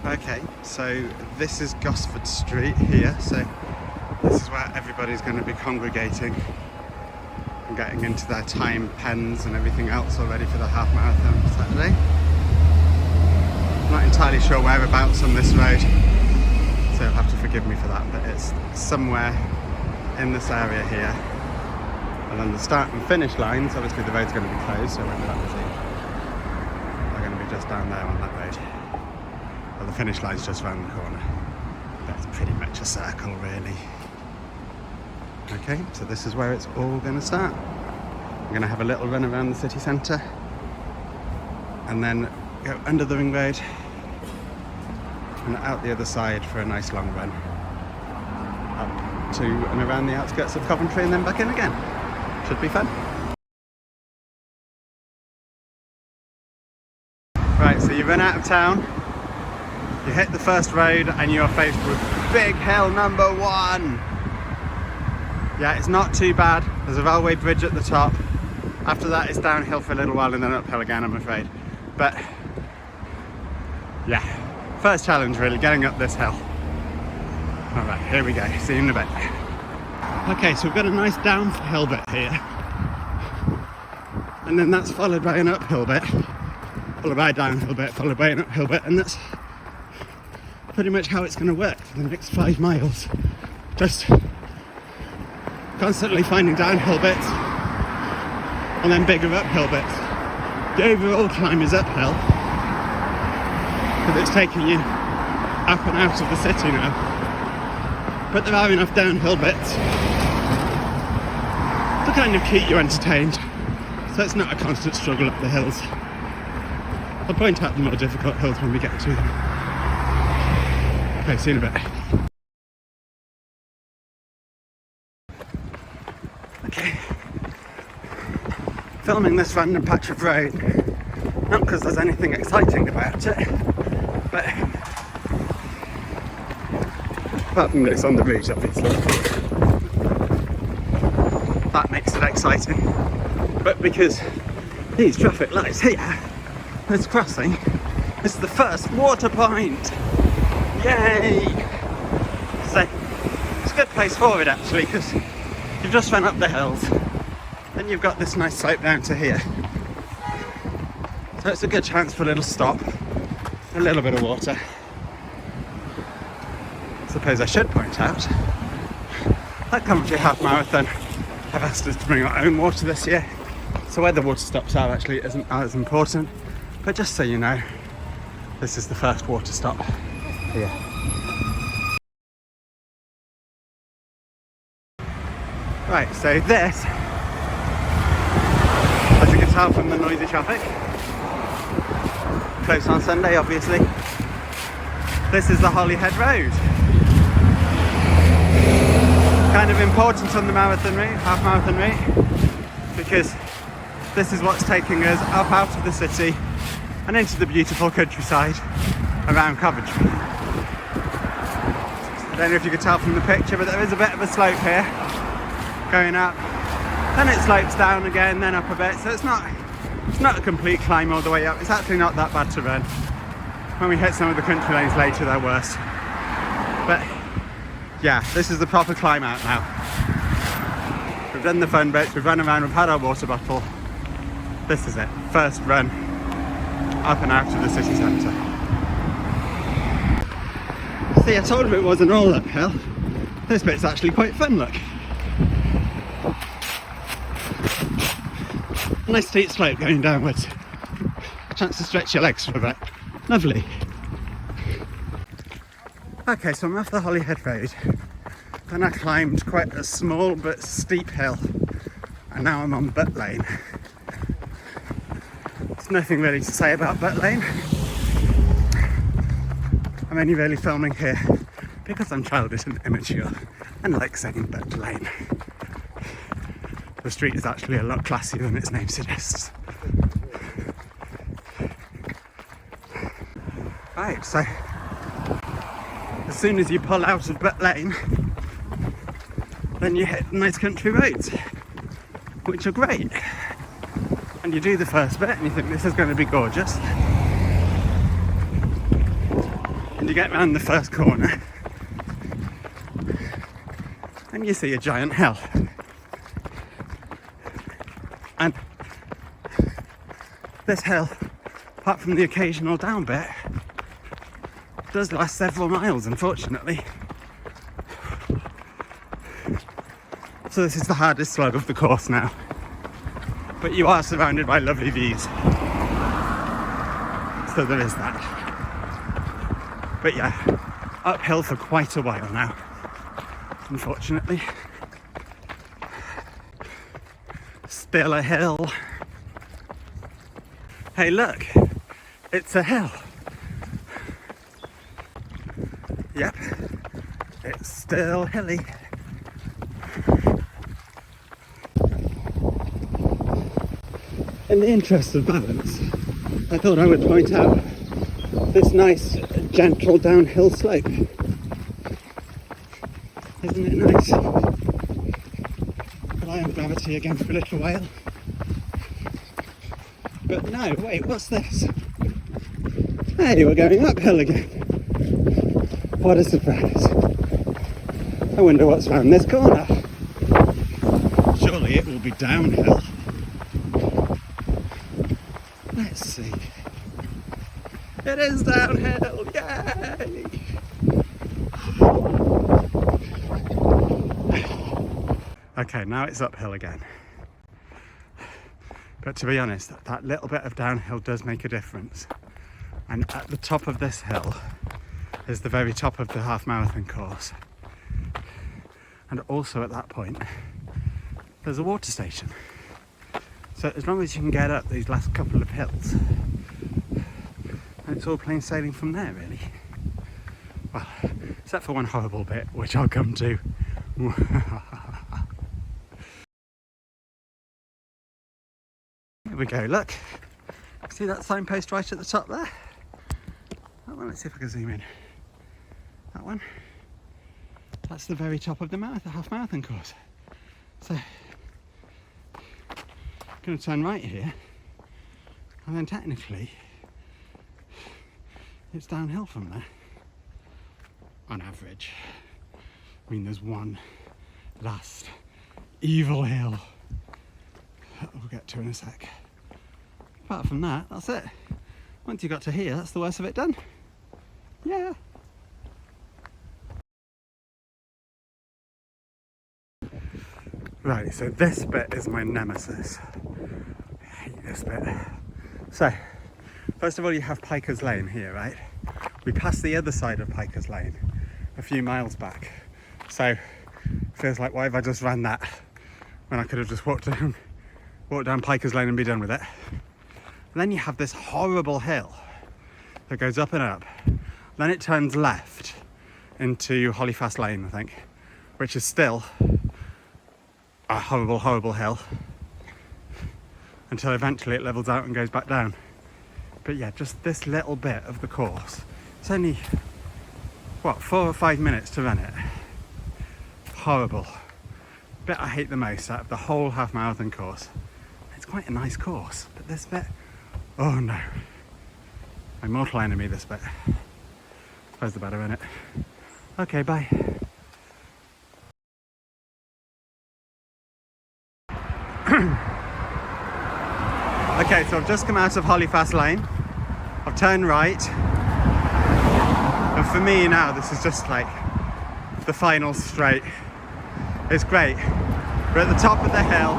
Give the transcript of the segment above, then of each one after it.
Okay, so this is Gosford Street here, so this is where everybody's going to be congregating and getting into their time pens and everything else already for the half marathon on Saturday. I'm not entirely sure whereabouts on this road, so you'll have to forgive me for that, but it's somewhere in this area here. And then the start and finish lines, obviously the road's going to be closed, so I won't be that busy. They're going to be just down there on that road. Well, the finish line's just round the corner. That's pretty much a circle, really. Okay, so this is where it's all going to start. I'm going to have a little run around the city centre and then go under the ring road and out the other side for a nice long run up to and around the outskirts of Coventry and then back in again. Should be fun. Right, so you run out of town, you hit the first road and you are faced with big hill number 1. Yeah, it's not too bad. There's a railway bridge at the top. After that it's downhill for a little while and then uphill again, I'm afraid. But yeah, first challenge really, getting up this hill. Alright, here we go, see you in a bit. Okay, so we've got a nice downhill bit here. And then that's followed by an uphill bit. Followed by a downhill bit, followed by an uphill bit, and that's pretty much how it's going to work for the next 5 miles. Just constantly finding downhill bits and then bigger uphill bits. The overall climb is uphill because it's taking you up and out of the city now, but there are enough downhill bits to kind of keep you entertained, so it's not a constant struggle up the hills. I'll point out the more difficult hills when we get to them. Okay, see you in a bit. Okay, filming this random patch of road, not because there's anything exciting about it, but apart from it's on the route, obviously. That makes it exciting, but because these traffic lights here, this crossing, is the first water point. Yay! So it's a good place for it actually, because you've just run up the hills and you've got this nice slope down to here, so it's a good chance for a little stop, a little bit of water. I suppose I should point out that Coventry Half Marathon have asked us to bring our own water this year, so where the water stops are actually isn't as important, but just so you know, this is the first water stop here. Right, so this, as you can tell from the noisy traffic, closed on Sunday obviously, this is the Holyhead Road. Kind of important on the marathon route, half marathon route, because this is what's taking us up out of the city and into the beautiful countryside around Coventry. I don't know if you could tell from the picture, but there is a bit of a slope here going up, then it slopes down again, then up a bit, so it's not a complete climb all the way up. It's actually not that bad to run. When we hit some of the country lanes later, they're worse. But yeah, this is the proper climb out now. We've done the fun bits, we've run around, we've had our water bottle. This is it, first run up and out of the city centre. See, I told him it wasn't all uphill. This bit's actually quite fun, look. Nice steep slope going downwards. A chance to stretch your legs for a bit. Lovely. Okay, so I'm off the Holyhead Road. Then I climbed quite a small but steep hill. And now I'm on Butt Lane. There's nothing really to say about Butt Lane. I'm only really filming here because I'm childish and immature and like saying Butt Lane. The street is actually a lot classier than its name suggests. Right, so as soon as you pull out of Butt Lane, then you hit nice country roads, which are great. And you do the first bit and you think this is going to be gorgeous. You get round the first corner and you see a giant hill. And this hill, apart from the occasional down bit, does last several miles, unfortunately. So this is the hardest slog of the course now. But you are surrounded by lovely views. So there is that. But yeah, uphill for quite a while now, unfortunately. Still a hill. Hey look, it's a hill. Yep, it's still hilly. In the interest of balance, I thought I would point out this nice, gentle downhill slope. Isn't it nice? Rely on gravity again for a little while. But no, wait, what's this? Hey, we're going uphill again. What a surprise. I wonder what's round this corner. Surely it will be downhill. Let's see. It is downhill, yay! Okay, now it's uphill again. But to be honest, that little bit of downhill does make a difference. And at the top of this hill is the very top of the half marathon course. And also at that point, there's a water station. So as long as you can get up these last couple of hills, it's all plain sailing from there, really. Well, except for one horrible bit, which I'll come to. Here we go, look. See that signpost right at the top there? That one, let's see if I can zoom in. That one. That's the very top of the half marathon course. So, I'm going to turn right here, and then technically, it's downhill from there, on average. I mean, there's one last evil hill that we'll get to in a sec. Apart from that, that's it. Once you got to here, that's the worst of it done. Yeah. Right, so this bit is my nemesis. I hate this bit. So, first of all, you have Piker's Lane here, right? We passed the other side of Piker's Lane a few miles back. So, feels like, why have I just ran that when I could have just walked down Piker's Lane and be done with it? And then you have this horrible hill that goes up and up. Then it turns left into Hollyfast Lane, I think, which is still a horrible, horrible hill until eventually it levels out and goes back down. But yeah, just this little bit of the course. It's only, what, 4 or 5 minutes to run it. Horrible. Bit I hate the most out of the whole half marathon course. It's quite a nice course, but this bit, oh no. My mortal enemy, this bit. Where's the better in it? Okay, bye. Okay, so I've just come out of Hollyfast Lane. I've turned right. And for me now, this is just like the final straight. It's great. We're at the top of the hill.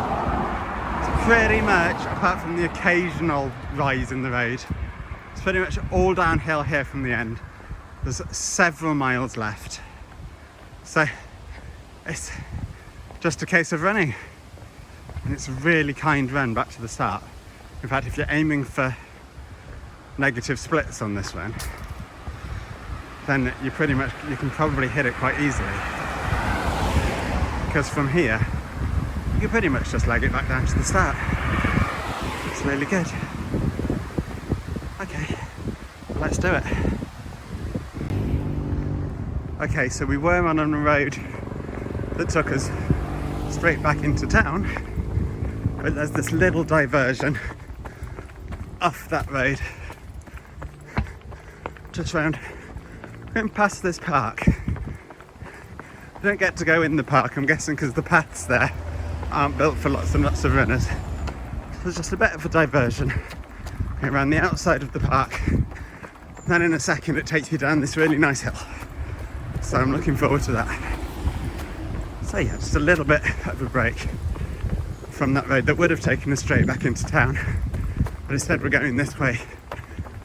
It's pretty much, apart from the occasional rise in the road, it's pretty much all downhill here from the end. There's several miles left. So it's just a case of running. And it's a really kind run back to the start. In fact, if you're aiming for negative splits on this one, then you can probably hit it quite easily. Because from here, you can pretty much just leg it back down to the start. It's really good. Okay, let's do it. Okay, so we were on a road that took us straight back into town, but there's this little diversion off that road just round Going past this park. I don't get to go in the park, I'm guessing because the paths there aren't built for lots and lots of runners. So there's just a bit of a diversion around the outside of the park. Then in a second it takes you down this really nice hill. So I'm looking forward to that. So yeah, just a little bit of a break from that road that would have taken us straight back into town. But instead we're going this way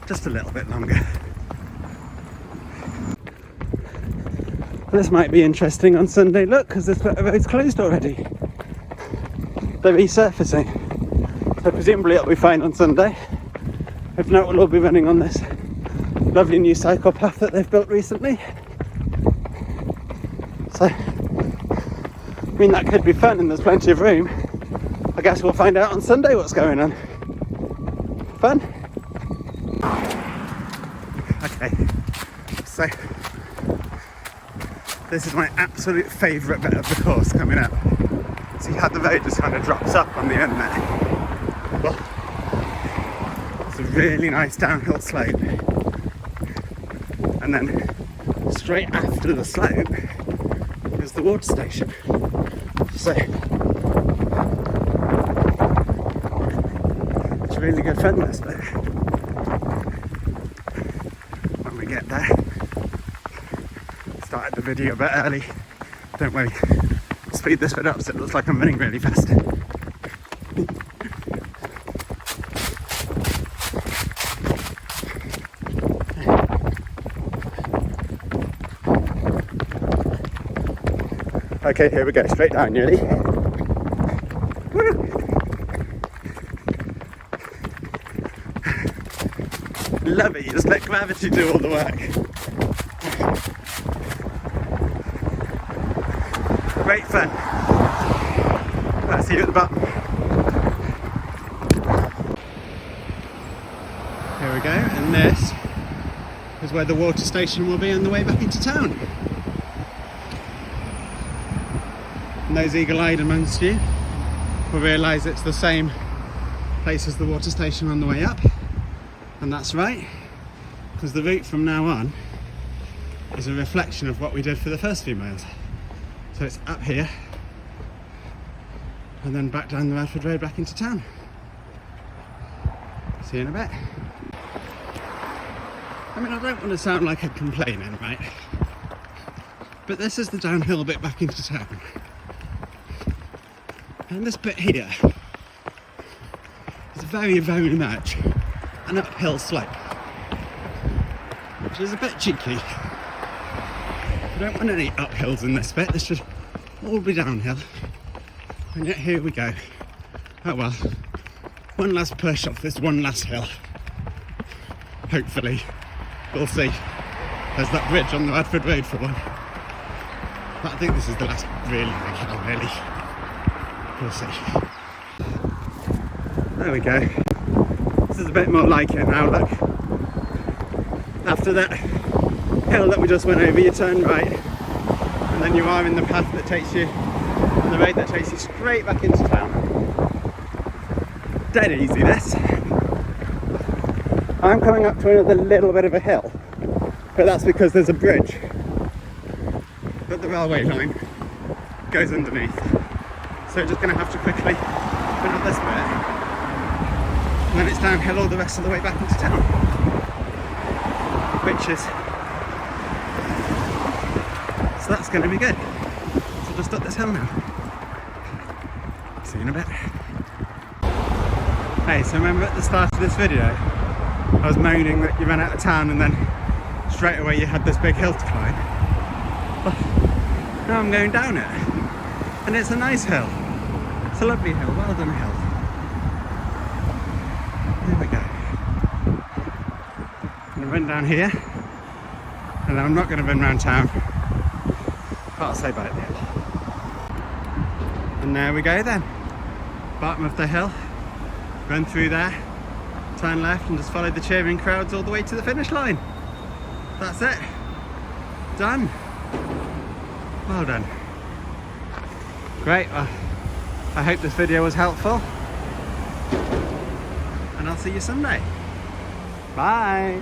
just a little bit longer. This might be interesting on Sunday, look, because this bit of road's closed already. They're resurfacing. So presumably it'll be fine on Sunday. If not, we'll all be running on this lovely new cycle path that they've built recently. So, I mean, that could be fun and there's plenty of room. I guess we'll find out on Sunday what's going on. Fun? Okay, so this is my absolute favourite bit of the course coming up. See how the road just kind of drops up on the end there? Well, it's a really nice downhill slope. And then straight after the slope is the water station. So it's really good fun, this bit. When we get there. Started the video a bit early. Don't worry. Speed this bit up so it looks like I'm running really fast. Okay, here we go, straight down nearly. Woo! Love it, you just let gravity do all the work. Great fun. I'll see you at the bottom. Here we go, and this is where the water station will be on the way back into town. And those eagle-eyed amongst you will realise it's the same place as the water station on the way up. And that's right, because the route from now on is a reflection of what we did for the first few miles. So it's up here and then back down the Radford Road back into town. See you in a bit. I mean, I don't want to sound like I'm complaining, right? But this is the downhill bit back into town. And this bit here is very, very much an uphill slope, which is a bit cheeky. I don't want any uphills in this bit, this should all be downhill. And yet here we go. Oh well, one last push off this one last hill. Hopefully, we'll see. There's that bridge on the Radford Road for one. But I think this is the last really big hill, really. We'll see. There we go. This is a bit more like it now, look. After that hill that we just went over, you turn right, and then you are in the path that takes you, on the road that takes you straight back into town. Dead easy, this. I'm coming up to another little bit of a hill, but that's because there's a bridge that the railway line goes underneath. So we're just going to have to quickly put up this bit, and then it's downhill all the rest of the way back into town, which is, so that's going to be good. So just up this hill now. See you in a bit. Hey, so remember at the start of this video I was moaning that you ran out of town and then straight away you had this big hill to climb? Well, now I'm going down it, and it's a nice hill. It's a lovely hill, well done hill. There we go. I'm going to run down here, and then I'm not going to run around town, but I'll say bye at the hill. And there we go then. Bottom of the hill, run through there, turn left and just follow the cheering crowds all the way to the finish line. That's it. Done. Well done. Great. Well, I hope this video was helpful, and I'll see you Sunday. Bye.